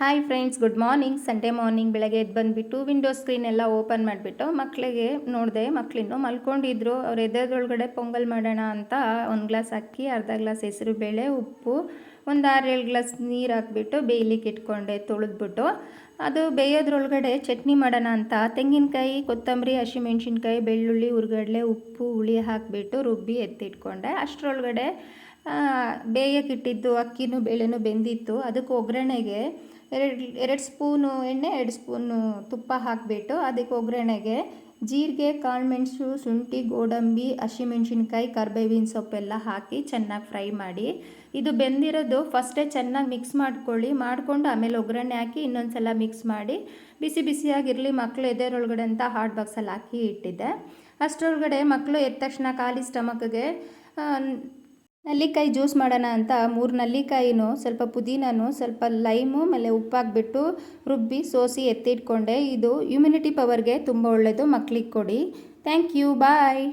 Hi friends, good morning. Sunday morning ಬೆಳಗ್ಗೆ ಎದ್ದು ಬಂದುಬಿಟ್ಟು ವಿಂಡೋ ಸ್ಕ್ರೀನ್ ಎಲ್ಲ ಓಪನ್ ಮಾಡಿಬಿಟ್ಟು ಮಕ್ಕಳಿಗೆ ನೋಡಿದೆ. ಮಕ್ಕಳಿನ್ನು ಮಲ್ಕೊಂಡಿದ್ರು. ಅವ್ರು ಎದ್ದೊಳಗಡೆ ಪೊಂಗಲ್ ಮಾಡೋಣ ಅಂತ ಒಂದು ಗ್ಲಾಸ್ ಅಕ್ಕಿ, ಅರ್ಧ ಗ್ಲಾಸ್ ಹೆಸರು ಬೇಳೆ, ಉಪ್ಪು, ಒಂದು 6-7 ಗ್ಲಾಸ್ ನೀರು ಹಾಕ್ಬಿಟ್ಟು ಬೇಯಲಿಕ್ಕೆ ಇಟ್ಕೊಂಡೆ. ತೊಳೆದ್ಬಿಟ್ಟು ಅದು ಬೇಯೋದ್ರೊಳಗಡೆ ಚಟ್ನಿ ಮಾಡೋಣ ಅಂತ ತೆಂಗಿನಕಾಯಿ, ಕೊತ್ತಂಬರಿ, ಹಸಿಮೆಣ್ಸಿನ್ಕಾಯಿ, ಬೆಳ್ಳುಳ್ಳಿ, ಹುರ್ಗಡ್ಲೆ, ಉಪ್ಪು, ಹುಳಿ ಹಾಕಿಬಿಟ್ಟು ರುಬ್ಬಿ ಎತ್ತಿಟ್ಕೊಂಡೆ. ಅಷ್ಟರೊಳಗಡೆ ಬೇಯಕ್ಕಿಟ್ಟಿದ್ದು ಅಕ್ಕಿನೂ ಬೇಳೆನೂ ಬೆಂದಿತ್ತು. ಅದಕ್ಕೆ ಒಗ್ಗರಣೆಗೆ ಎರಡು ಸ್ಪೂನು ಎಣ್ಣೆ, 2 ಸ್ಪೂನು ತುಪ್ಪ ಹಾಕಿಬಿಟ್ಟು ಅದಕ್ಕೆ ಒಗ್ಗರಣೆಗೆ ಜೀರಿಗೆ, ಕಾಳುಮೆಣಸು, ಶುಂಠಿ, ಗೋಡಂಬಿ, ಹಸಿಮೆಣ್ಸಿನ್ಕಾಯಿ, ಕರ್ಬೇವಿನ ಸೊಪ್ಪೆಲ್ಲ ಹಾಕಿ ಚೆನ್ನಾಗಿ ಫ್ರೈ ಮಾಡಿ, ಇದು ಬೆಂದಿರೋದು ಫಸ್ಟೇ ಚೆನ್ನಾಗಿ ಮಿಕ್ಸ್ ಮಾಡಿಕೊಂಡು ಆಮೇಲೆ ಒಗ್ಗರಣೆ ಹಾಕಿ ಇನ್ನೊಂದು ಸಲ ಮಿಕ್ಸ್ ಮಾಡಿ ಬಿಸಿ ಬಿಸಿಯಾಗಿರಲಿ ಮಕ್ಕಳು ಎದೆರೊಳಗಡೆ ಅಂತ ಹಾಟ್ ಬಾಕ್ಸಲ್ಲಿ ಹಾಕಿ ಇಟ್ಟಿದ್ದೆ. ಅಷ್ಟರೊಳಗಡೆ ಮಕ್ಕಳು ಎದ್ದ ತಕ್ಷಣ ಖಾಲಿ ಸ್ಟಮಕ್ಗೆ ನಲ್ಲಿಕಾಯಿ ಜ್ಯೂಸ್ ಮಾಡೋಣ ಅಂತ 3 ನಲ್ಲಿಕಾಯಿನೂ, ಸ್ವಲ್ಪ ಪುದೀನೂ, ಸ್ವಲ್ಪ ಲೈಮು, ಆಮೇಲೆ ಉಪ್ಪಾಕ್ಬಿಟ್ಟು ರುಬ್ಬಿ ಸೋಸಿ ಎತ್ತಿಟ್ಕೊಂಡೆ. ಇದು ಇಮ್ಯುನಿಟಿ ಪವರ್ಗೆ ತುಂಬ ಒಳ್ಳೆಯದು. ಮಕ್ಕಳಿಗೆ ಕೊಡಿ. Thank you. ಬಾಯ್.